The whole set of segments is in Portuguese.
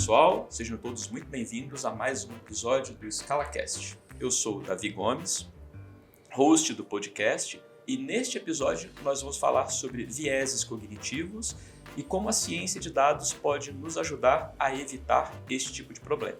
pessoal, sejam todos muito bem-vindos a mais um episódio do ScalaCast. Eu sou o Davi Gomes, host do podcast, e neste episódio nós vamos falar sobre vieses cognitivos e como a ciência de dados pode nos ajudar a evitar este tipo de problema.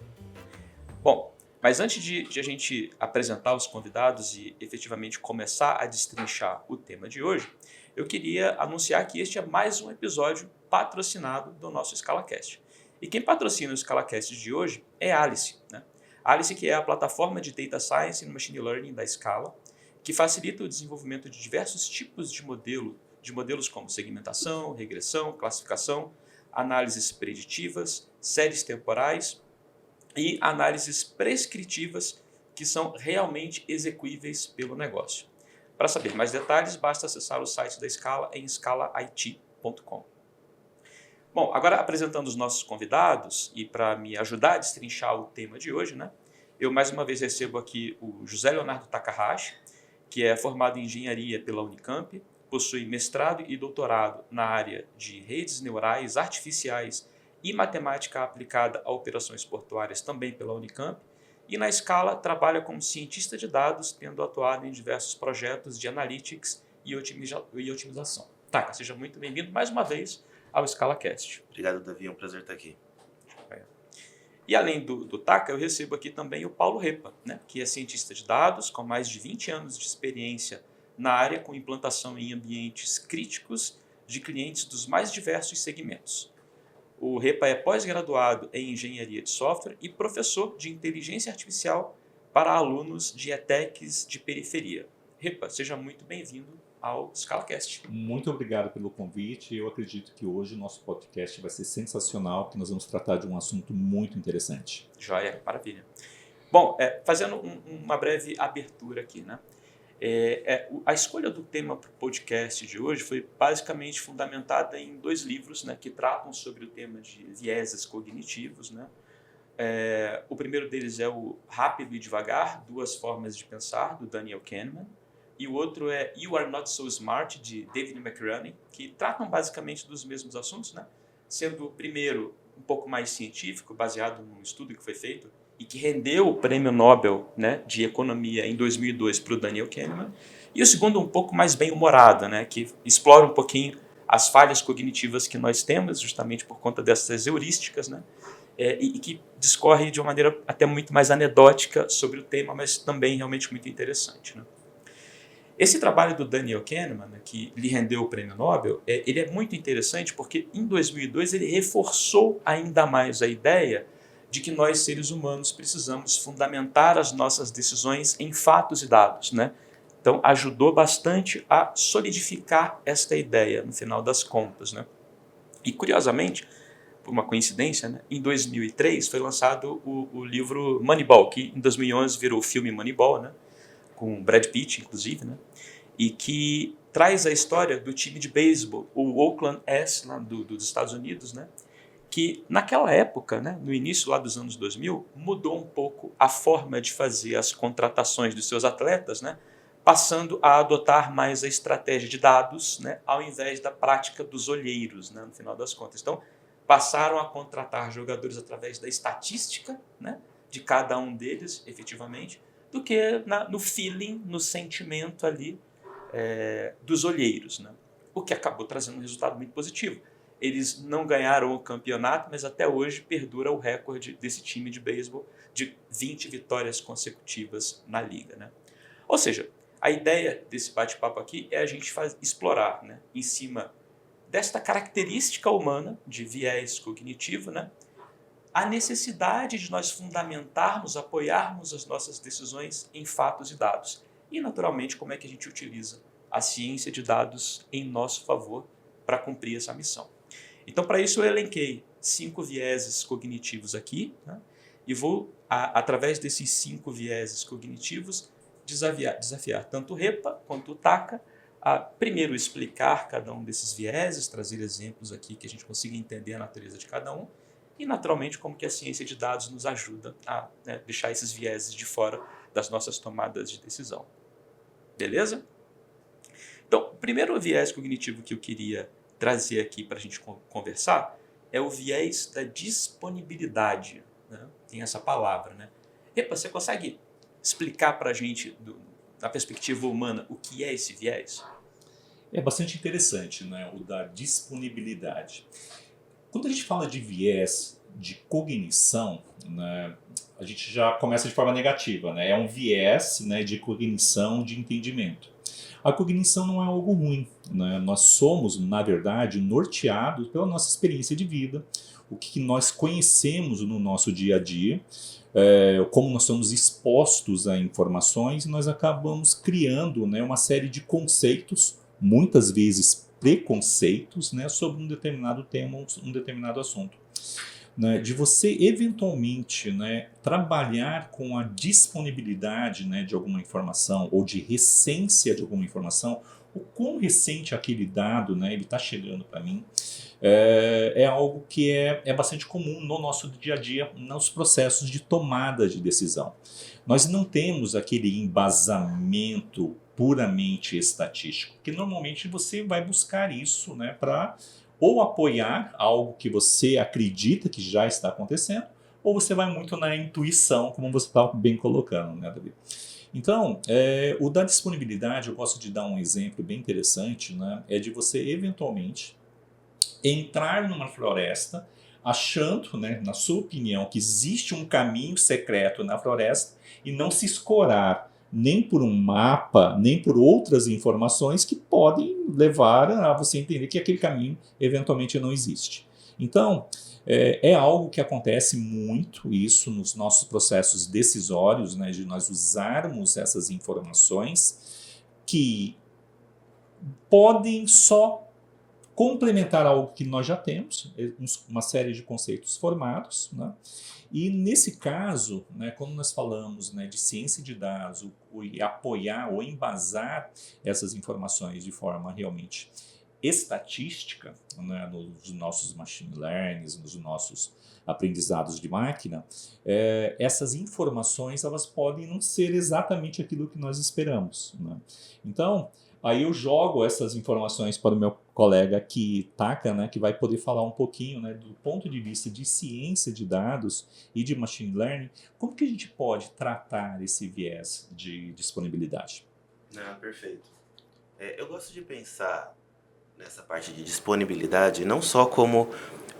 Bom, mas antes de a gente apresentar os convidados e efetivamente começar a destrinchar o tema de hoje, eu queria anunciar que este é mais um episódio patrocinado do nosso ScalaCast. E quem patrocina o ScalaCast de hoje é a Alice, né? A Alice, que é a plataforma de Data Science e Machine Learning da Scala, que facilita o desenvolvimento de diversos tipos de modelos como segmentação, regressão, classificação, análises preditivas, séries temporais e análises prescritivas que são realmente execuíveis pelo negócio. Para saber mais detalhes, basta acessar o site da Scala em scalait.com. Bom, agora apresentando os nossos convidados e para me ajudar a destrinchar o tema de hoje, né, eu mais uma vez recebo aqui o José Leonardo Takahashi, que é formado em engenharia pela Unicamp, possui mestrado e doutorado na área de redes neurais artificiais e matemática aplicada a operações portuárias também pela Unicamp, e na Scala trabalha como cientista de dados, tendo atuado em diversos projetos de analytics e otimização. Taka, seja muito bem-vindo mais uma vez ao ScalaCast. Obrigado, Davi. É um prazer estar aqui. E além do Taka, eu recebo aqui também o Paulo Repa, né, que é cientista de dados com mais de 20 anos de experiência na área com implantação em ambientes críticos de clientes dos mais diversos segmentos. O Repa é pós-graduado em engenharia de software e professor de inteligência artificial para alunos de ETECs de periferia. Repa, seja muito bem-vindo ao ScalaCast. Muito obrigado pelo convite. Eu acredito que hoje o nosso podcast vai ser sensacional, porque nós vamos tratar de um assunto muito interessante. Joia, maravilha. Bom, fazendo uma breve abertura aqui, né? A escolha do tema para o podcast de hoje foi basicamente fundamentada em dois livros, né, que tratam sobre o tema de vieses cognitivos, né? O primeiro deles é o Rápido e Devagar, Duas Formas de Pensar, do Daniel Kahneman, e o outro é You Are Not So Smart, de David McRaney, que tratam basicamente dos mesmos assuntos, né? Sendo o primeiro um pouco mais científico, baseado num estudo que foi feito e que rendeu o Prêmio Nobel, né, de Economia em 2002 para o Daniel Kahneman, e o segundo um pouco mais bem-humorado, né, que explora um pouquinho as falhas cognitivas que nós temos, justamente por conta dessas heurísticas, né, e que discorre de uma maneira até muito mais anedótica sobre o tema, mas também realmente muito interessante, né. Esse trabalho do Daniel Kahneman, né, que lhe rendeu o Prêmio Nobel, ele é muito interessante porque em 2002 ele reforçou ainda mais a ideia de que nós, seres humanos, precisamos fundamentar as nossas decisões em fatos e dados, né? Então, ajudou bastante a solidificar esta ideia, no final das contas, né? E, curiosamente, por uma coincidência, né, em 2003 foi lançado o livro Moneyball, que em 2011 virou o filme Moneyball, né? Com Brad Pitt, inclusive, né? E que traz a história do time de beisebol, o Oakland A's, lá dos Estados Unidos, né? Que naquela época, né, no início lá dos anos 2000, mudou um pouco a forma de fazer as contratações dos seus atletas, né, passando a adotar mais a estratégia de dados, né, ao invés da prática dos olheiros, né, no final das contas. Então, passaram a contratar jogadores através da estatística, né, de cada um deles, efetivamente, do que no feeling, no sentimento ali dos olheiros, né, o que acabou trazendo um resultado muito positivo. Eles não ganharam o campeonato, mas até hoje perdura o recorde desse time de beisebol de 20 vitórias consecutivas na liga, né? Ou seja, a ideia desse bate-papo aqui é a gente explorar, né, em cima desta característica humana de viés cognitivo, né, a necessidade de nós fundamentarmos, apoiarmos as nossas decisões em fatos e dados. E, naturalmente, como é que a gente utiliza a ciência de dados em nosso favor para cumprir essa missão. Então, para isso, eu elenquei 5 vieses cognitivos aqui, né? E vou, através desses 5 vieses cognitivos, desafiar tanto o Repa quanto o Taka a, primeiro, explicar cada um desses vieses, trazer exemplos aqui que a gente consiga entender a natureza de cada um e, naturalmente, como que a ciência de dados nos ajuda a, né, deixar esses vieses de fora das nossas tomadas de decisão. Beleza? Então, o primeiro viés cognitivo que eu queria trazer aqui para a gente conversar é o viés da disponibilidade, né? Tem essa palavra, né? Repa, você consegue explicar para a gente, da perspectiva humana, o que é esse viés? É bastante interessante, né, o da disponibilidade. Quando a gente fala de viés de cognição, né, a gente já começa de forma negativa, né? É um viés, né, de cognição, de entendimento. A cognição não é algo ruim, né? Nós somos, na verdade, norteados pela nossa experiência de vida, o que nós conhecemos no nosso dia a dia, como nós somos expostos a informações, nós acabamos criando, né, uma série de conceitos, muitas vezes preconceitos, né, sobre um determinado tema, um determinado assunto. Né, de você eventualmente, né, trabalhar com a disponibilidade, né, de alguma informação ou de recência de alguma informação, o quão recente aquele dado, né, ele está chegando para mim, é algo que é bastante comum no nosso dia a dia, nos processos de tomada de decisão. Nós não temos aquele embasamento puramente estatístico, que normalmente você vai buscar isso, né, para ou apoiar algo que você acredita que já está acontecendo, ou você vai muito na intuição, como você está bem colocando, né, Davi? Então, o da disponibilidade, eu gosto de dar um exemplo bem interessante, né, é de você eventualmente entrar numa floresta achando, né, na sua opinião, que existe um caminho secreto na floresta e não se escorar nem por um mapa, nem por outras informações que podem levar a você entender que aquele caminho eventualmente não existe. Então, é algo que acontece muito isso nos nossos processos decisórios, né, de nós usarmos essas informações que podem só complementar algo que nós já temos, uma série de conceitos formados, né? E nesse caso, né, quando nós falamos, né, de ciência de dados, e apoiar ou embasar essas informações de forma realmente estatística, né, nos nossos machine learning, nos nossos aprendizados de máquina, essas informações elas podem não ser exatamente aquilo que nós esperamos, né? Então, aí eu jogo essas informações para o meu colega aqui, Taka, né, que vai poder falar um pouquinho, né, do ponto de vista de ciência de dados e de machine learning, como que a gente pode tratar esse viés de disponibilidade. Perfeito. Eu gosto de pensar nessa parte de disponibilidade não só como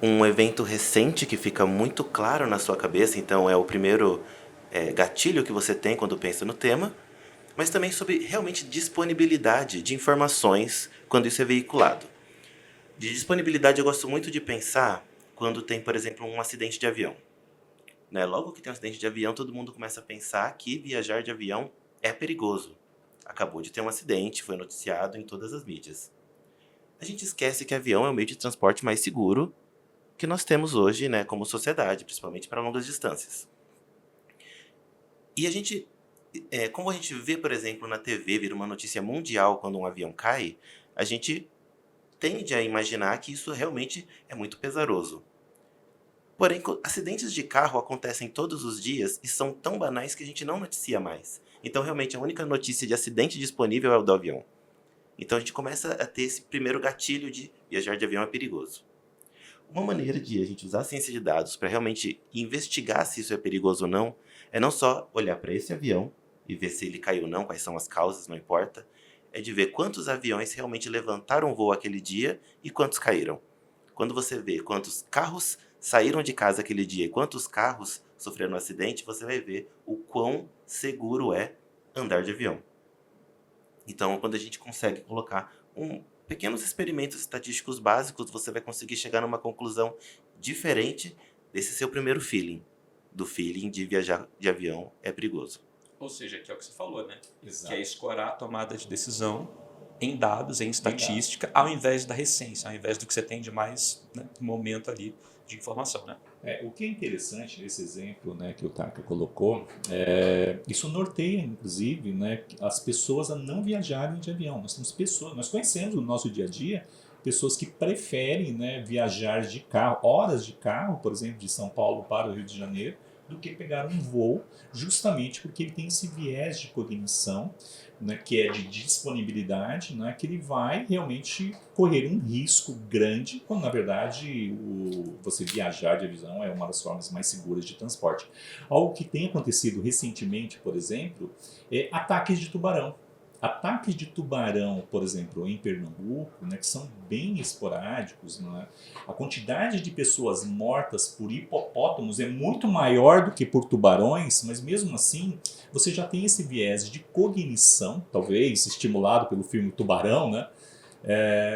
um evento recente que fica muito claro na sua cabeça, então é o primeiro gatilho que você tem quando pensa no tema, mas também sobre realmente disponibilidade de informações quando isso é veiculado. De disponibilidade eu gosto muito de pensar quando tem, por exemplo, um acidente de avião. Né? Logo que tem um acidente de avião, todo mundo começa a pensar que viajar de avião é perigoso. Acabou de ter um acidente, foi noticiado em todas as mídias. A gente esquece que avião é o meio de transporte mais seguro que nós temos hoje, né, como sociedade, principalmente para longas distâncias. E a gente, como a gente vê, por exemplo, na TV, vir uma notícia mundial quando um avião cai, a gente tende a imaginar que isso realmente é muito pesaroso. Porém, acidentes de carro acontecem todos os dias e são tão banais que a gente não noticia mais. Então, realmente, a única notícia de acidente disponível é o do avião. Então, a gente começa a ter esse primeiro gatilho de viajar de avião é perigoso. Uma maneira de a gente usar a ciência de dados para realmente investigar se isso é perigoso ou não, é não só olhar para esse avião e ver se ele caiu ou não, quais são as causas, não importa, é de ver quantos aviões realmente levantaram voo aquele dia e quantos caíram. Quando você vê quantos carros saíram de casa aquele dia e quantos carros sofreram um acidente, você vai ver o quão seguro é andar de avião. Então, quando a gente consegue colocar pequenos experimentos estatísticos básicos, você vai conseguir chegar numa conclusão diferente desse seu primeiro feeling. Do feeling de viajar de avião é perigoso. Ou seja, que é o que você falou, né? Exato. Que é escorar a tomada de decisão em dados, em estatística, ao invés da recência, ao invés do que você tem de mais, né, momento ali de informação, né? O que é interessante nesse exemplo, né, que o Taka colocou, isso norteia, inclusive, né, as pessoas a não viajarem de avião. Nós temos pessoas, nós conhecemos no nosso dia a dia pessoas que preferem, né, viajar de carro, horas de carro, por exemplo, de São Paulo para o Rio de Janeiro, do que pegar um voo, justamente porque ele tem esse viés de cognição, né, que é de disponibilidade, né, que ele vai realmente correr um risco grande, quando na verdade você viajar de avião é uma das formas mais seguras de transporte. Algo que tem acontecido recentemente, por exemplo, é ataques de tubarão. Ataques de tubarão, por exemplo, em Pernambuco, né, que são bem esporádicos, né? A quantidade de pessoas mortas por hipopótamos é muito maior do que por tubarões, mas mesmo assim você já tem esse viés de cognição, talvez estimulado pelo filme Tubarão, né?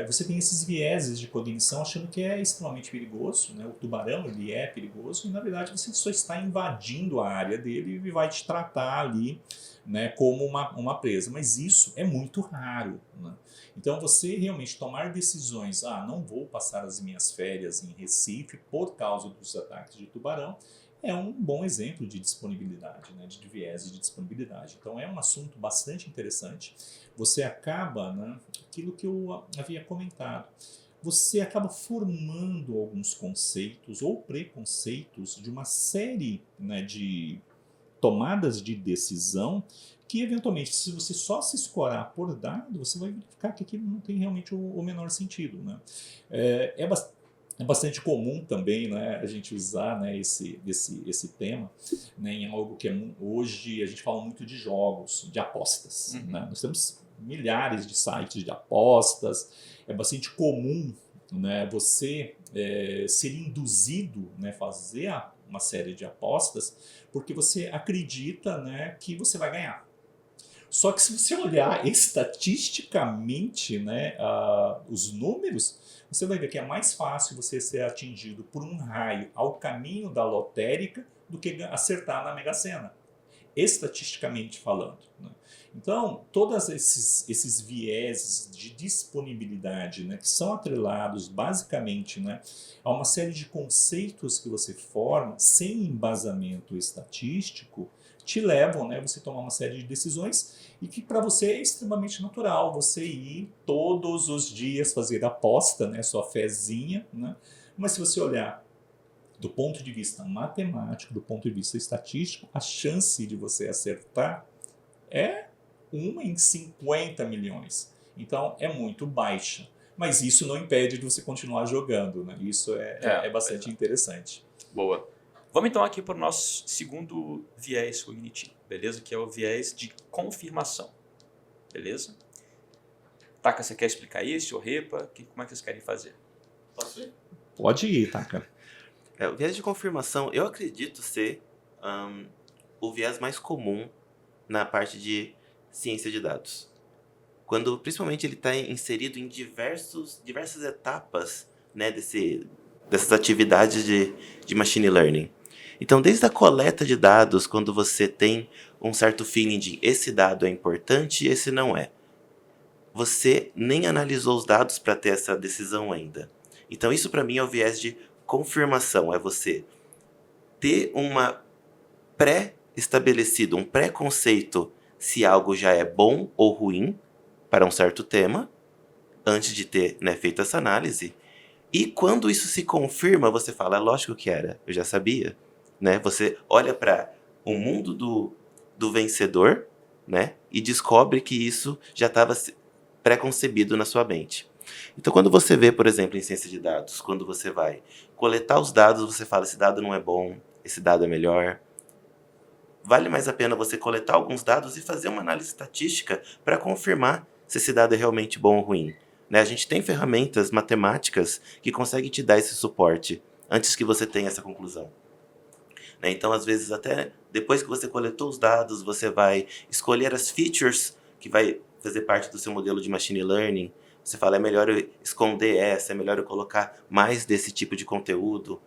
Você tem esses vieses de cognição achando que é extremamente perigoso, né? O tubarão ele é perigoso e na verdade você só está invadindo a área dele e vai te tratar ali, né, como uma presa, mas isso é muito raro, né? Então você realmente tomar decisões, não vou passar as minhas férias em Recife por causa dos ataques de tubarão, é um bom exemplo de disponibilidade, né, de viés de disponibilidade. Então é um assunto bastante interessante. Você acaba, né, aquilo que eu havia comentado, você acaba formando alguns conceitos ou preconceitos de uma série, né, de tomadas de decisão que eventualmente, se você só se escorar por dado, você vai verificar que aquilo não tem realmente o menor sentido, né? É bastante comum também, né, a gente usar, né, esse tema, né, em algo que hoje a gente fala muito de jogos, de apostas. Né? Nós temos milhares de sites de apostas, é bastante comum, né, você ser induzido, né, fazer uma série de apostas porque você acredita, né, que você vai ganhar. Só que se você olhar estatisticamente, né, os números, você vai ver que é mais fácil você ser atingido por um raio ao caminho da lotérica do que acertar na Mega Sena, estatisticamente falando. Né? Então, todos esses vieses de disponibilidade, né, que são atrelados basicamente, né, a uma série de conceitos que você forma sem embasamento estatístico, te levam, né, você tomar uma série de decisões e que para você é extremamente natural você ir todos os dias fazer aposta, né, sua fezinha, né? Mas se você olhar do ponto de vista matemático, do ponto de vista estatístico, a chance de você acertar é 1 em 50 milhões. Então é muito baixa. Mas isso não impede de você continuar jogando, né? Isso é bastante interessante. Boa. Vamos então aqui para o nosso segundo viés cognitivo, beleza? Que é o viés de confirmação, beleza? Taka, você quer explicar isso? Ou Repa? Como é que vocês querem fazer? Posso ir? Pode ir, Taka. O viés de confirmação, eu acredito ser o viés mais comum na parte de ciência de dados. Quando, principalmente, ele está inserido em diversas etapas, né, dessas atividades de machine learning. Então, desde a coleta de dados, quando você tem um certo feeling de esse dado é importante e esse não é. Você nem analisou os dados para ter essa decisão ainda. Então, isso para mim é o viés de confirmação. É você ter uma pré-estabelecido, um pré-conceito se algo já é bom ou ruim para um certo tema, antes de ter, né, feito essa análise. E quando isso se confirma, você fala, lógico que era, eu já sabia. Né? Você olha para o mundo do vencedor, né, e descobre que isso já estava pré-concebido na sua mente. Então, quando você vê, por exemplo, em ciência de dados, quando você vai coletar os dados, você fala, esse dado não é bom, esse dado é melhor. Vale mais a pena você coletar alguns dados e fazer uma análise estatística para confirmar se esse dado é realmente bom ou ruim. Né? A gente tem ferramentas matemáticas que conseguem te dar esse suporte antes que você tenha essa conclusão. Né? Então, às vezes, até depois que você coletou os dados, você vai escolher as features que vai fazer parte do seu modelo de machine learning. Você fala, é melhor eu esconder essa, é melhor eu colocar mais desse tipo de conteúdo.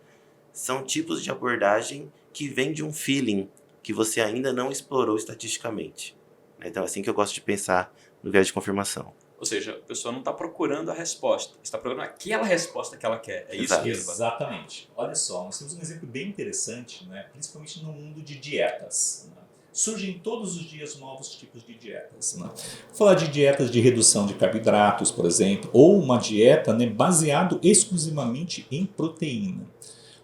São tipos de abordagem que vêm de um feeling que você ainda não explorou estatisticamente. Então é assim que eu gosto de pensar no viés de confirmação. Ou seja, a pessoa não está procurando a resposta, está procurando aquela resposta que ela quer. É isso Exato. mesmo? Exatamente. Olha só, nós temos um exemplo bem interessante, né? Principalmente no mundo de dietas. Né? Surgem todos os dias novos tipos de dietas. Né? Vou falar de dietas de redução de carboidratos, por exemplo, ou uma dieta, né, baseada exclusivamente em proteína.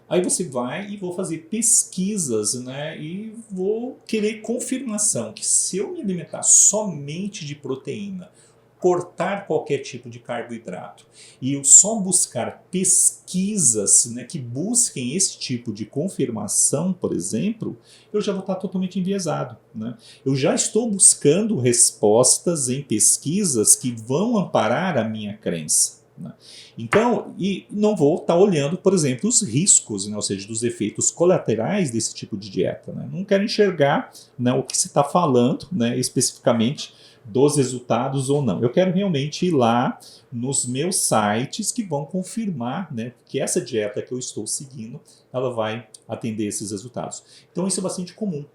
Aí você vai e vou fazer pesquisas, né? E vou querer confirmação que se eu me alimentar somente de proteína, cortar qualquer tipo de carboidrato e eu só buscar pesquisas, né, que busquem esse tipo de confirmação, por exemplo, eu já vou estar totalmente enviesado, né? Eu já estou buscando respostas em pesquisas que vão amparar a minha crença, né? Então, e não vou estar olhando, por exemplo, os riscos, né, ou seja, dos efeitos colaterais desse tipo de dieta, né? Não quero enxergar, né, o que se está falando, né, especificamente dos resultados ou não. Eu quero realmente ir lá nos meus sites que vão confirmar, né, que essa dieta que eu estou seguindo, ela vai atender esses resultados. Então isso é bastante comum,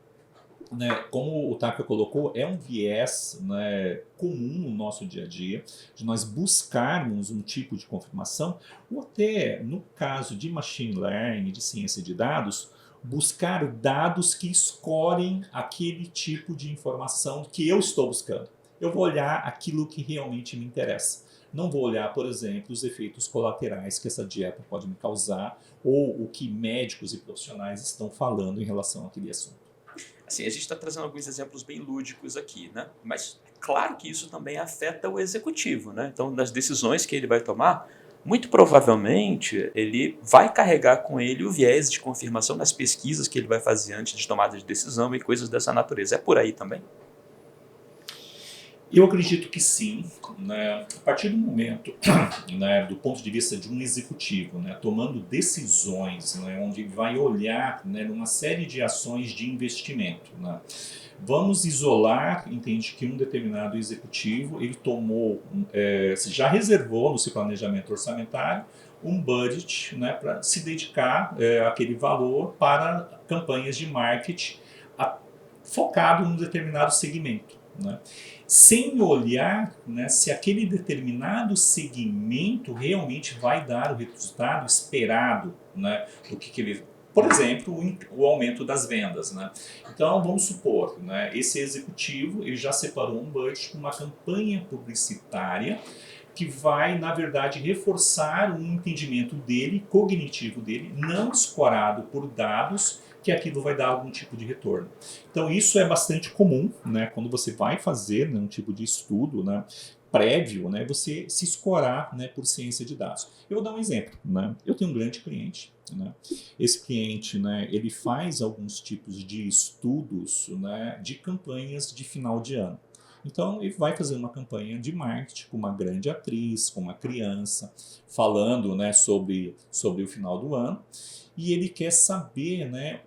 né? Como o Taka colocou, é um viés, né, comum no nosso dia a dia, de nós buscarmos um tipo de confirmação, ou até, no caso de machine learning, de ciência de dados, buscar dados que escolhem aquele tipo de informação que eu estou buscando. Eu vou olhar aquilo que realmente me interessa. Não vou olhar, por exemplo, os efeitos colaterais que essa dieta pode me causar ou o que médicos e profissionais estão falando em relação àquele assunto. Assim, a gente está trazendo alguns exemplos bem lúdicos aqui, né? Mas é claro que isso também afeta o executivo, né? Então, nas decisões que ele vai tomar, muito provavelmente ele vai carregar com ele o viés de confirmação das pesquisas que ele vai fazer antes de tomada de decisão e coisas dessa natureza. É por aí também? Eu acredito que sim, né? A partir do momento, né, do ponto de vista de um executivo, né, tomando decisões, né, onde vai olhar, né, numa série de ações de investimento, né? Vamos isolar, entende que um determinado executivo ele tomou, já reservou no seu planejamento orçamentário um budget, né, para se dedicar àquele valor para campanhas de marketing focado num determinado segmento, né? Sem olhar, né, se aquele determinado segmento realmente vai dar o resultado esperado, né, do que ele, por exemplo, o aumento das vendas, né? Então vamos supor, né, esse executivo ele já separou um budget para uma campanha publicitária que vai, na verdade, reforçar um entendimento dele, cognitivo dele, não escorado por dados, que aquilo vai dar algum tipo de retorno. Então isso é bastante comum, né, quando você vai fazer, né, um tipo de estudo, né, prévio, né, você se escorar, né, por ciência de dados. Eu vou dar um exemplo, né? Eu tenho um grande cliente, né? Esse cliente, né, ele faz alguns tipos de estudos, né, de campanhas de final de ano. Então ele vai fazer uma campanha de marketing com uma grande atriz, com uma criança, falando, né, sobre o final do ano, e ele quer saber, né,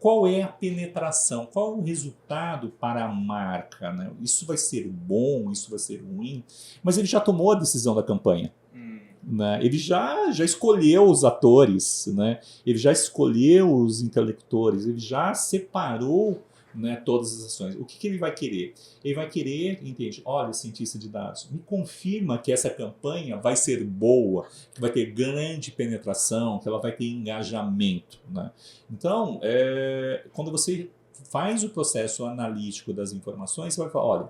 qual é a penetração, qual é o resultado para a marca, né? Isso vai ser bom, isso vai ser ruim, mas ele já tomou a decisão da campanha. Né? Ele já escolheu os atores, né? Ele já escolheu os intelectores, ele já separou, né, todas as ações. O que ele vai querer? Ele vai querer, entende? Olha, cientista de dados, me confirma que essa campanha vai ser boa, que vai ter grande penetração, que ela vai ter engajamento. Né? Então, quando você faz o processo analítico das informações, você vai falar, olha,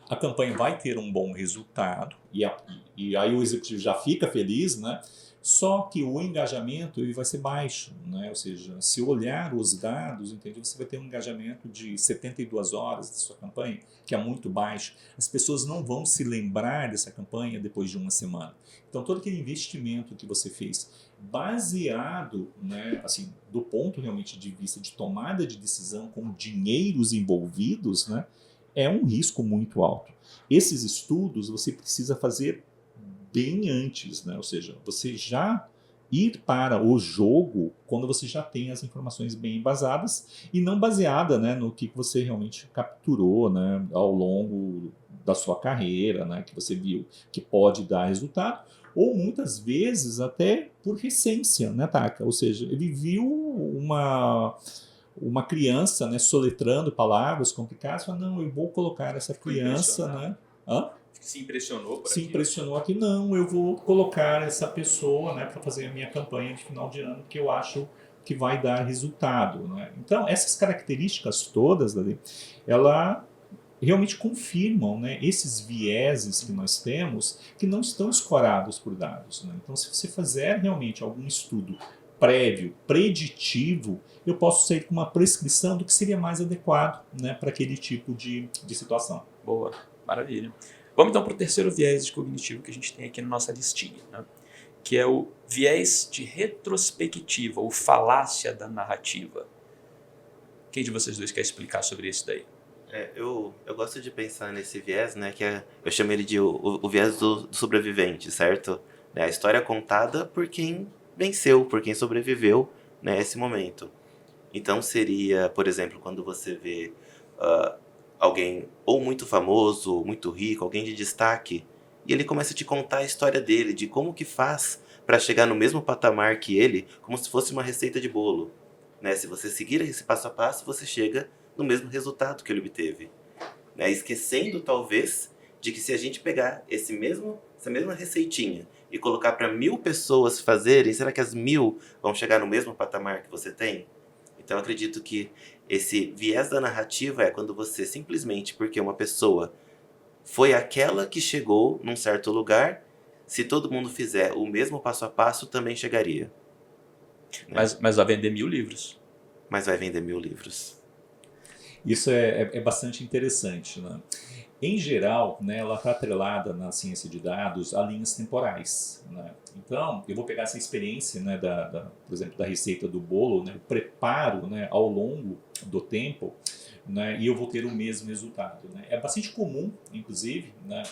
a campanha vai ter um bom resultado, e aí o executivo já fica feliz, né? Só que o engajamento ele vai ser baixo, né? Ou seja, se olhar os dados, entende? Você vai ter um engajamento de 72 horas da sua campanha, que é muito baixo. As pessoas não vão se lembrar dessa campanha depois de uma semana. Então, todo aquele investimento que você fez, baseado, né, assim, do ponto realmente de vista de tomada de decisão com dinheiros envolvidos, né, é um risco muito alto. Esses estudos você precisa fazer bem antes, né? Ou seja, você já ir para o jogo quando você já tem as informações bem embasadas e não baseada, né, no que você realmente capturou, né, ao longo da sua carreira, né, que você viu que pode dar resultado, ou muitas vezes até por recência, né, Taka? Ou seja, ele viu uma criança, né, soletrando palavras complicadas, fala, não, eu vou colocar essa criança, né? Hã? Se impressionou por Se aquilo. impressionou aqui, não, eu vou colocar essa pessoa, né, para fazer a minha campanha de final de ano, que eu acho que vai dar resultado. Né? Então, essas características todas, ela realmente confirmam, né, esses vieses que nós temos, que não estão escorados por dados, né? Então, se você fizer realmente algum estudo prévio, preditivo, eu posso sair com uma prescrição do que seria mais adequado, né, para aquele tipo de situação. Boa, maravilha. Vamos então para o terceiro viés cognitivo que a gente tem aqui na nossa listinha, né? Que é o viés de retrospectiva, ou falácia da narrativa. Quem de vocês dois quer explicar sobre isso daí? Eu gosto de pensar nesse viés, né, eu chamo ele de o viés do sobrevivente, certo? Né, a história contada por quem venceu, por quem sobreviveu, né, esse momento. Então seria, por exemplo, quando você vê alguém ou muito famoso, muito rico, alguém de destaque, e ele começa a te contar a história dele, de como que faz para chegar no mesmo patamar que ele, como se fosse uma receita de bolo. Né? Se você seguir esse passo a passo, você chega no mesmo resultado que ele obteve. Né? Esquecendo, talvez, de que se a gente pegar essa mesma receitinha e colocar para 1000 pessoas fazerem, será que as 1000 vão chegar no mesmo patamar que você tem? Então, eu acredito que esse viés da narrativa é quando você simplesmente, porque uma pessoa foi aquela que chegou num certo lugar, se todo mundo fizer o mesmo passo a passo, também chegaria. Né? Mas vai vender 1000 livros. Mas vai vender 1000 livros. Isso é bastante interessante, né? Em geral, né, ela está atrelada na ciência de dados a linhas temporais, né? Então, eu vou pegar essa experiência, né, por exemplo, da receita do bolo, né, o preparo, né, ao longo do tempo, né, e eu vou ter o mesmo resultado, né? É bastante comum, inclusive, né,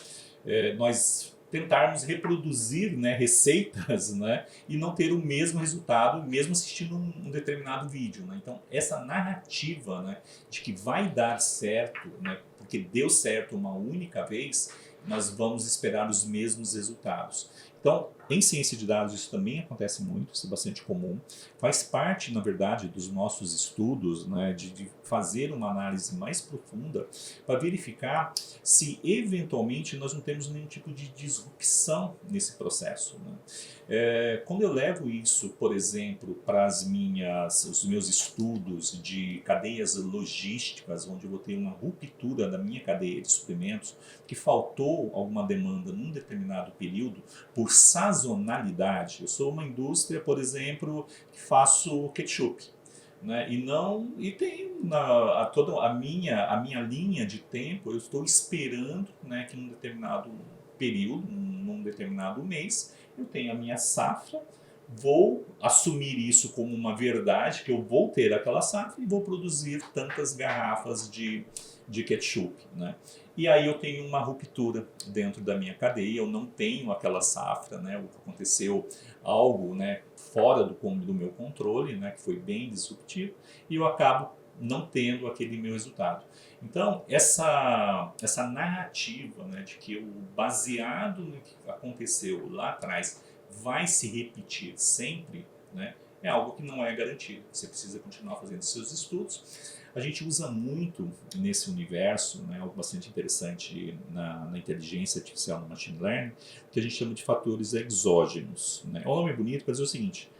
nós tentarmos reproduzir, né, receitas, né, e não ter o mesmo resultado, mesmo assistindo um determinado vídeo, né? Então, essa narrativa, né, de que vai dar certo, né, porque deu certo uma única vez, nós vamos esperar os mesmos resultados. Então, em ciência de dados isso também acontece muito, isso é bastante comum. Faz parte, na verdade, dos nossos estudos, né, de fazer uma análise mais profunda para verificar se eventualmente nós não temos nenhum tipo de disrupção nesse processo, né? Quando eu levo isso, por exemplo, para os meus estudos de cadeias logísticas, onde eu vou ter uma ruptura da minha cadeia de suprimentos, que faltou alguma demanda num determinado período, por sazonalidade. Eu sou uma indústria, por exemplo, que faço ketchup, né? E tem toda a minha linha de tempo, eu estou esperando, né, que num determinado período, num determinado mês, eu tenho a minha safra, vou assumir isso como uma verdade, que eu vou ter aquela safra e vou produzir tantas garrafas de ketchup, né? E aí eu tenho uma ruptura dentro da minha cadeia, eu não tenho aquela safra, né? Aconteceu algo, né, fora do meu controle, né, que foi bem disruptivo, e eu acabo não tendo aquele meu resultado. Então, essa narrativa, né, de que o baseado no que aconteceu lá atrás vai se repetir sempre, né, é algo que não é garantido. Você precisa continuar fazendo seus estudos. A gente usa muito nesse universo, né, algo bastante interessante na inteligência artificial, no machine learning, que a gente chama de fatores exógenos, né? O nome é bonito para dizer o seguinte: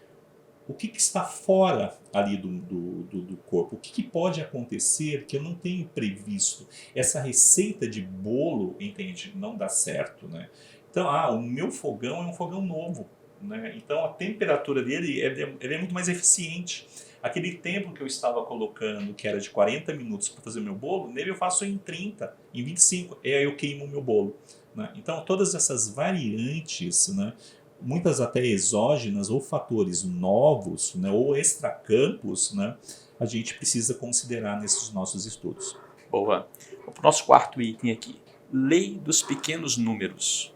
o que está fora ali do corpo? O que pode acontecer que eu não tenho previsto? Essa receita de bolo, entende, não dá certo, né? Então, o meu fogão é um fogão novo, né? Então a temperatura dele ele é muito mais eficiente. Aquele tempo que eu estava colocando, que era de 40 minutos para fazer o meu bolo, nele eu faço em 30, em 25, e aí eu queimo o meu bolo, né? Então todas essas variantes, né, muitas até exógenas ou fatores novos, né, ou extracampos, né, a gente precisa considerar nesses nossos estudos. Boa. Vamos para o nosso quarto item aqui. Lei dos pequenos números.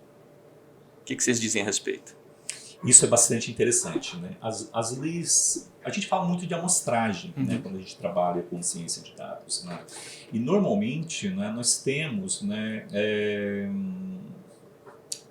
O que vocês dizem a respeito? Isso é bastante interessante, né? As leis... A gente fala muito de amostragem, né, quando a gente trabalha com ciência de dados, né? E normalmente, né, nós temos, né,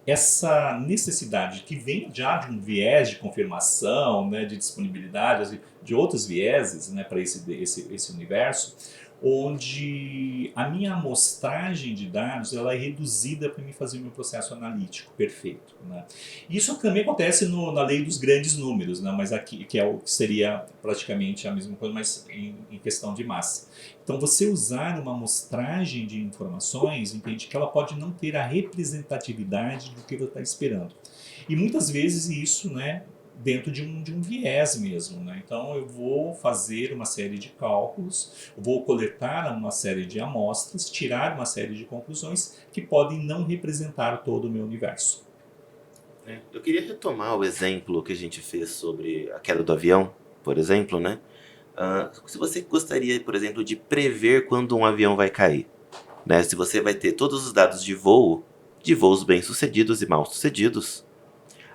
essa necessidade que vem já de um viés de confirmação, né, de disponibilidade, de outros vieses, né, para esse universo, onde a minha amostragem de dados ela é reduzida para me fazer o meu processo analítico perfeito, né? Isso também acontece na lei dos grandes números, né? Mas aqui que é o que seria praticamente a mesma coisa, mas em questão de massa. Então, você usar uma amostragem de informações, entende que ela pode não ter a representatividade do que você está esperando. E muitas vezes isso, né, dentro de um viés mesmo, né? Então eu vou fazer uma série de cálculos, vou coletar uma série de amostras, tirar uma série de conclusões que podem não representar todo o meu universo. Eu queria retomar o exemplo que a gente fez sobre a queda do avião, por exemplo, né? Se você gostaria, por exemplo, de prever quando um avião vai cair, né? Se você vai ter todos os dados de voo, de voos bem-sucedidos e mal-sucedidos,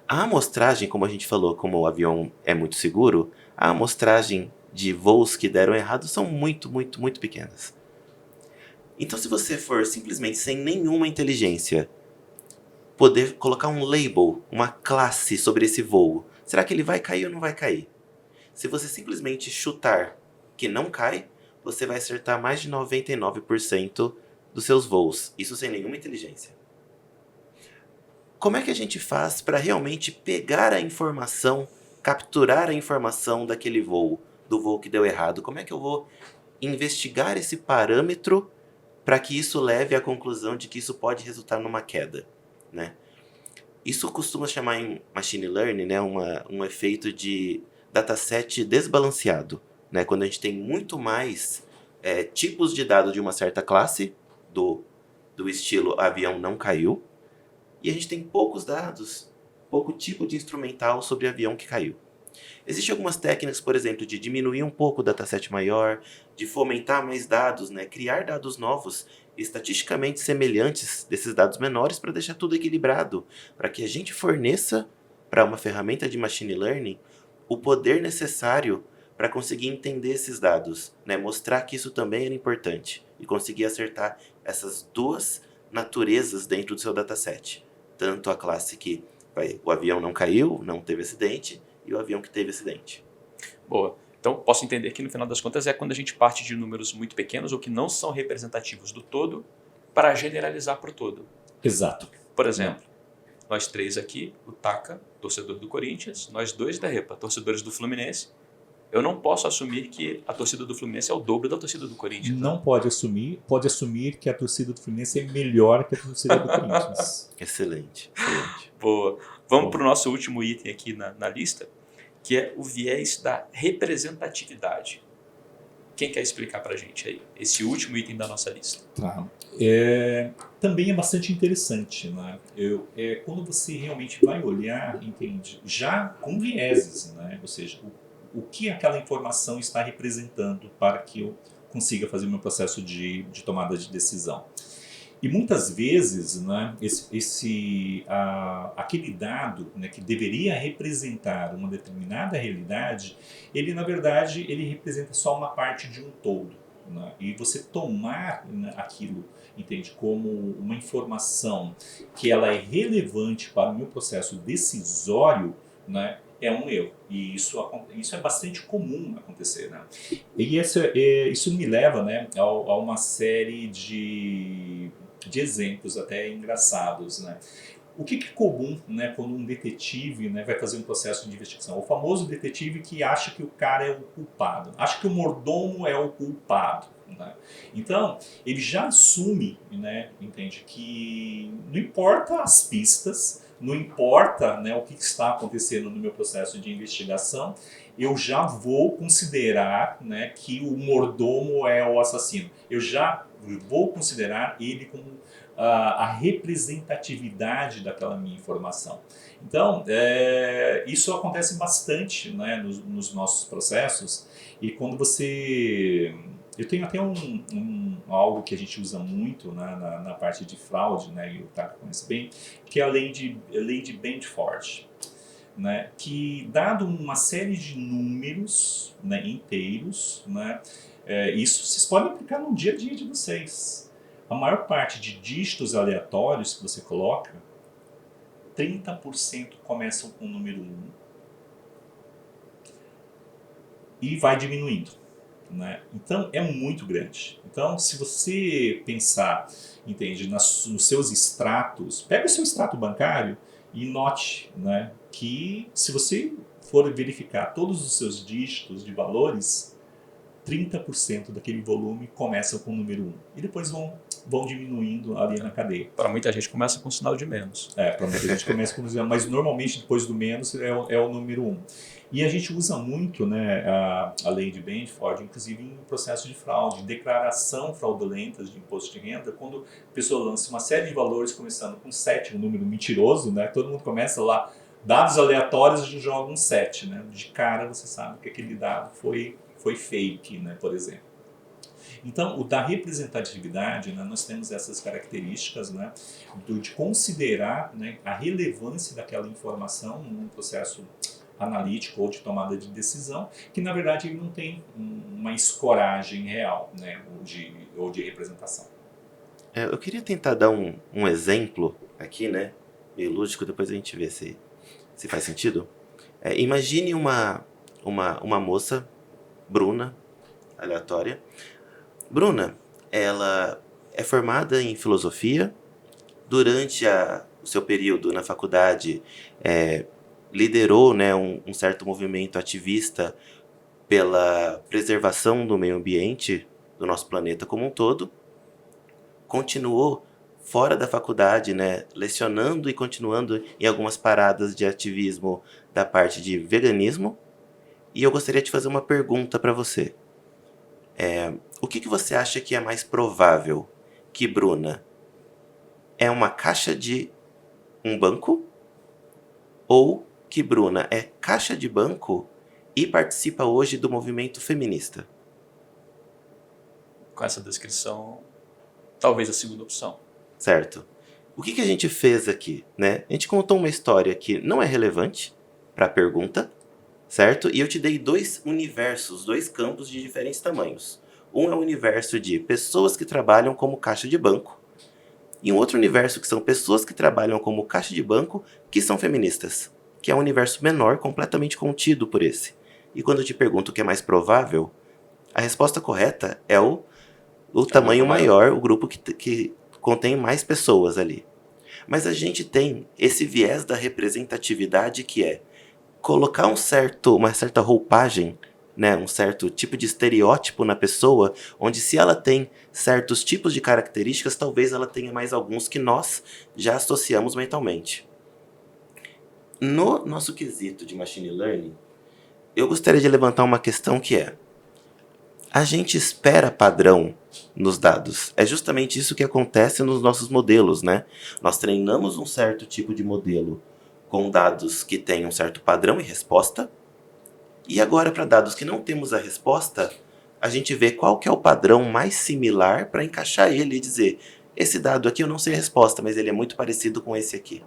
a amostragem, como a gente falou, como o avião é muito seguro, a amostragem de voos que deram errado são muito, muito, muito pequenas. Então, se você for simplesmente sem nenhuma inteligência, poder colocar um label, uma classe sobre esse voo, será que ele vai cair ou não vai cair? Se você simplesmente chutar que não cai, você vai acertar mais de 99% dos seus voos, isso sem nenhuma inteligência. Como é que a gente faz para realmente pegar a informação, capturar a informação daquele voo, do voo que deu errado? Como é que eu vou investigar esse parâmetro para que isso leve à conclusão de que isso pode resultar numa queda, né? Isso costuma chamar em machine learning, né, um efeito de dataset desbalanceado, né? Quando a gente tem muito mais tipos de dados de uma certa classe, do estilo avião não caiu, e a gente tem poucos dados, pouco tipo de instrumental sobre avião que caiu. Existem algumas técnicas, por exemplo, de diminuir um pouco o dataset maior, de fomentar mais dados, né? Criar dados novos, estatisticamente semelhantes desses dados menores para deixar tudo equilibrado, para que a gente forneça para uma ferramenta de machine learning o poder necessário para conseguir entender esses dados, né? Mostrar que isso também era importante e conseguir acertar essas duas naturezas dentro do seu dataset. Tanto a classe que o avião não caiu, não teve acidente, e o avião que teve acidente. Boa. Então, posso entender que no final das contas é quando a gente parte de números muito pequenos ou que não são representativos do todo para generalizar para o todo. Exato. Por exemplo, nós três aqui, o Taka, torcedor do Corinthians, nós dois da Repa, torcedores do Fluminense. Eu não posso assumir que a torcida do Fluminense é o dobro da torcida do Corinthians. Não pode assumir que a torcida do Fluminense é melhor que a torcida do Corinthians. Excelente, excelente. Boa. Vamos para o nosso último item aqui na lista, que é o viés da representatividade. Quem quer explicar para a gente aí esse último item da nossa lista? Tá. Também é bastante interessante, né? Quando você realmente vai olhar, entende, já com vieses, né? Ou seja, o que aquela informação está representando para que eu consiga fazer o meu processo de tomada de decisão. E muitas vezes, né, aquele dado, né, que deveria representar uma determinada realidade, ele na verdade ele representa só uma parte de um todo, né? E você tomar, né, aquilo, entende, como uma informação que ela é relevante para o meu processo decisório, né, é um erro. E isso é bastante comum acontecer, né? E isso me leva, né, a uma série de exemplos até engraçados, né? O que é comum, né, quando um detetive, né, vai fazer um processo de investigação? O famoso detetive que acha que o cara é o culpado, acha que o mordomo é o culpado, né? Então, ele já assume, né, entende, que não importa as pistas, não importa, né, o que está acontecendo no meu processo de investigação, eu já vou considerar, né, que o mordomo é o assassino. Eu já vou considerar ele como a representatividade daquela minha informação. Então, isso acontece bastante, né, nos nossos processos. E quando você... Eu tenho até algo que a gente usa muito, né, na parte de fraude, né, e o Taka conhece bem, que é a lei de Benford, né, que dado uma série de números, né, inteiros, né, isso vocês podem aplicar no dia a dia de vocês. A maior parte de dígitos aleatórios que você coloca, 30% começam com o número 1 e vai diminuindo. né? Então é muito grande. Então, se você pensar, entende, nos seus extratos, pega o seu extrato bancário e note, né, que se você for verificar todos os seus dígitos de valores, 30% daquele volume começa com o número 1 e depois vão diminuindo ali na cadeia. Para muita gente começa com um sinal de menos. Para muita gente começa com o sinal, mas normalmente depois do menos é o número 1. E a gente usa muito, né, a lei de Benford, inclusive em processo de fraude, declaração fraudulentas de imposto de renda, quando a pessoa lança uma série de valores começando com 7, um número mentiroso, né, todo mundo começa lá, dados aleatórios, a gente joga um 7, né, de cara você sabe que aquele dado foi fake, né, por exemplo. Então, o da representatividade, né, nós temos essas características, né, de considerar, né, a relevância daquela informação num processo analítico ou de tomada de decisão, que na verdade ele não tem uma escoragem real, né, ou de representação. Eu queria tentar dar um exemplo aqui, né, meio lúdico, depois a gente vê se faz sentido. Imagine uma moça, Bruna, aleatória. Bruna, ela é formada em filosofia. Durante o seu período na faculdade, liderou, né, um certo movimento ativista pela preservação do meio ambiente do nosso planeta como um todo. Continuou fora da faculdade, né, lecionando e continuando em algumas paradas de ativismo da parte de veganismo. E eu gostaria de fazer uma pergunta para você. O que você acha que é mais provável? Que Bruna é uma caixa de um banco? Ou que Bruna é caixa de banco e participa hoje do movimento feminista? Com essa descrição, talvez a segunda opção. Certo. O que a gente fez aqui, né? A gente contou uma história que não é relevante para a pergunta, certo? E eu te dei 2 universos, 2 campos de diferentes tamanhos. Um é o universo de pessoas que trabalham como caixa de banco, e um outro universo que são pessoas que trabalham como caixa de banco que são feministas, que é um universo menor, completamente contido por esse. E quando eu te pergunto o que é mais provável, a resposta correta é o tamanho maior, o grupo que contém mais pessoas ali. Mas a gente tem esse viés da representatividade que é colocar uma certa roupagem, né, um certo tipo de estereótipo na pessoa, onde se ela tem certos tipos de características, talvez ela tenha mais alguns que nós já associamos mentalmente. No nosso quesito de machine learning, eu gostaria de levantar uma questão que é: a gente espera padrão nos dados. É justamente isso que acontece nos nossos modelos, né? Nós treinamos um certo tipo de modelo com dados que têm um certo padrão e resposta. E agora, para dados que não temos a resposta, a gente vê qual que é o padrão mais similar para encaixar ele e dizer: esse dado aqui eu não sei a resposta, mas ele é muito parecido com esse aqui.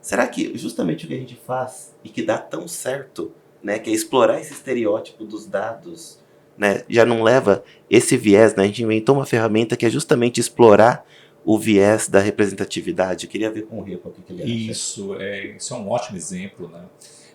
Será que justamente o que a gente faz e que dá tão certo, né, que é explorar esse estereótipo dos dados, né, já não leva esse viés, né? A gente inventou uma ferramenta que é justamente explorar o viés da representatividade. Eu queria ver com o Rê o que ele acha. Isso é um ótimo exemplo, né?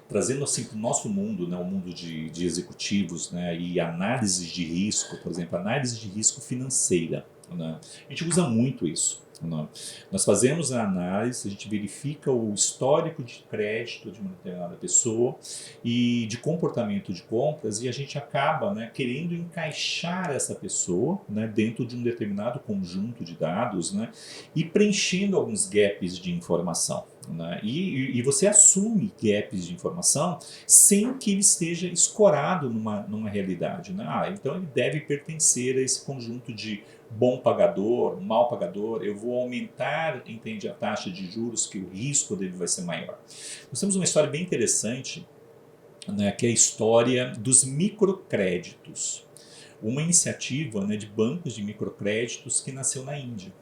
Trazendo assim para o nosso mundo, né, o mundo de executivos, né, e análises de risco, por exemplo, análise de risco financeira, né? A gente usa muito isso. Né? Nós fazemos a análise, a gente verifica o histórico de crédito de uma determinada pessoa e de comportamento de compras, e a gente acaba, né, querendo encaixar essa pessoa, né, dentro de um determinado conjunto de dados, né, e preenchendo alguns gaps de informação. Né? E você assume gaps de informação sem que ele esteja escorado numa realidade. Né? Então ele deve pertencer a esse conjunto de bom pagador, mal pagador, eu vou aumentar, entende, a taxa de juros, que o risco dele vai ser maior. Nós temos uma história bem interessante, né, que é a história dos microcréditos. Uma iniciativa, né, de bancos de microcréditos que nasceu na Índia.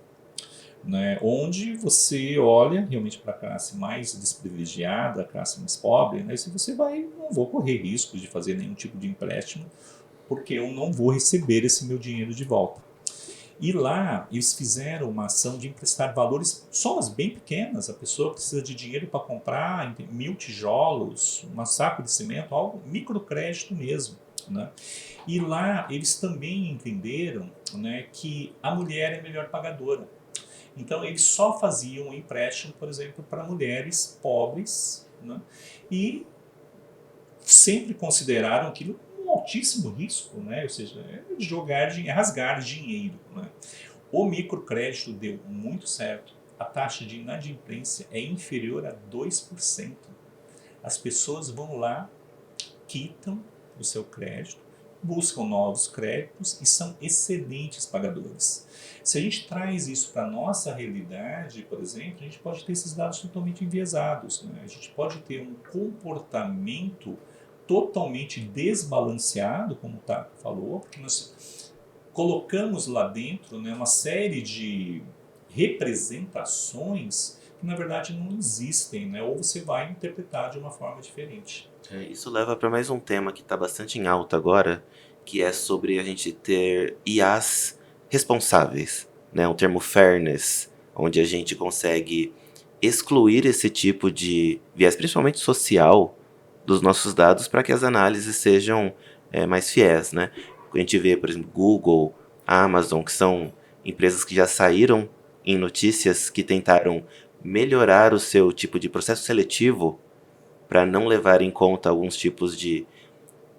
Né, onde você olha realmente para a classe mais desprivilegiada, a classe mais pobre, né, e se você não vou correr risco de fazer nenhum tipo de empréstimo, porque eu não vou receber esse meu dinheiro de volta. E lá eles fizeram uma ação de emprestar valores, somas bem pequenas, a pessoa precisa de dinheiro para comprar 1000 tijolos, um saco de cimento, algo microcrédito mesmo. né? E lá eles também entenderam, né, que a mulher é melhor pagadora. Então eles só faziam empréstimo, por exemplo, para mulheres pobres, né? E sempre consideraram aquilo um altíssimo risco, né? Ou seja, é rasgar dinheiro, né? O microcrédito deu muito certo. A taxa de inadimplência é inferior a 2%. As pessoas vão lá, quitam o seu crédito, buscam novos créditos e são excelentes pagadores. Se a gente traz isso para a nossa realidade, por exemplo, a gente pode ter esses dados totalmente enviesados, né? A gente pode ter um comportamento totalmente desbalanceado, como o Taco falou, porque nós colocamos lá dentro, né, uma série de representações que na verdade não existem, né? Ou você vai interpretar de uma forma diferente. Isso leva para mais um tema que está bastante em alta agora, que é sobre a gente ter IAs responsáveis, né? O termo fairness, onde a gente consegue excluir esse tipo de viés, principalmente social, dos nossos dados para que as análises sejam mais fiéis, né? A gente vê, por exemplo, Google, Amazon, que são empresas que já saíram em notícias que tentaram melhorar o seu tipo de processo seletivo para não levar em conta alguns tipos de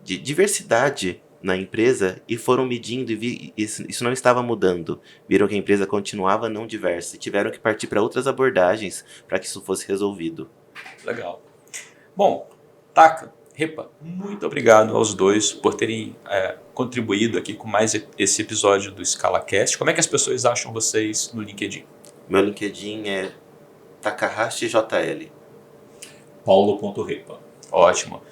diversidade na empresa e foram medindo e isso não estava mudando. Viram que a empresa continuava não diversa e tiveram que partir para outras abordagens para que isso fosse resolvido. Legal. Bom, Taka, Repa, muito obrigado aos dois por terem contribuído aqui com mais esse episódio do ScalaCast. Como é que as pessoas acham vocês no LinkedIn? Meu LinkedIn é TakahashiJL. Paulo.repa. Ótimo.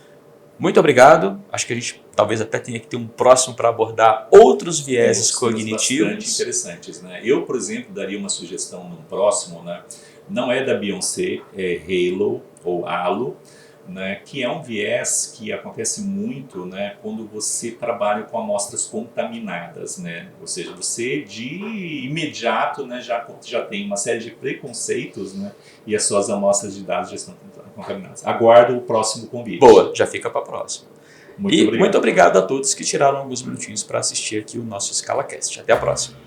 Muito obrigado. Acho que a gente talvez até tenha que ter um próximo para abordar outros vieses cognitivos. Bastante interessantes, né? Eu, por exemplo, daria uma sugestão num próximo, né? Não é da Beyoncé, é Halo ou Halo, né? Que é um viés que acontece muito, né? Quando você trabalha com amostras contaminadas, né? Ou seja, você de imediato, né, já tem uma série de preconceitos, né? E as suas amostras de dados já estão contaminadas. Aguardo o próximo convite. Boa, já fica para a próxima. Muito obrigado. Muito obrigado a todos que tiraram alguns minutinhos para assistir aqui o nosso ScalaCast. Até a próxima.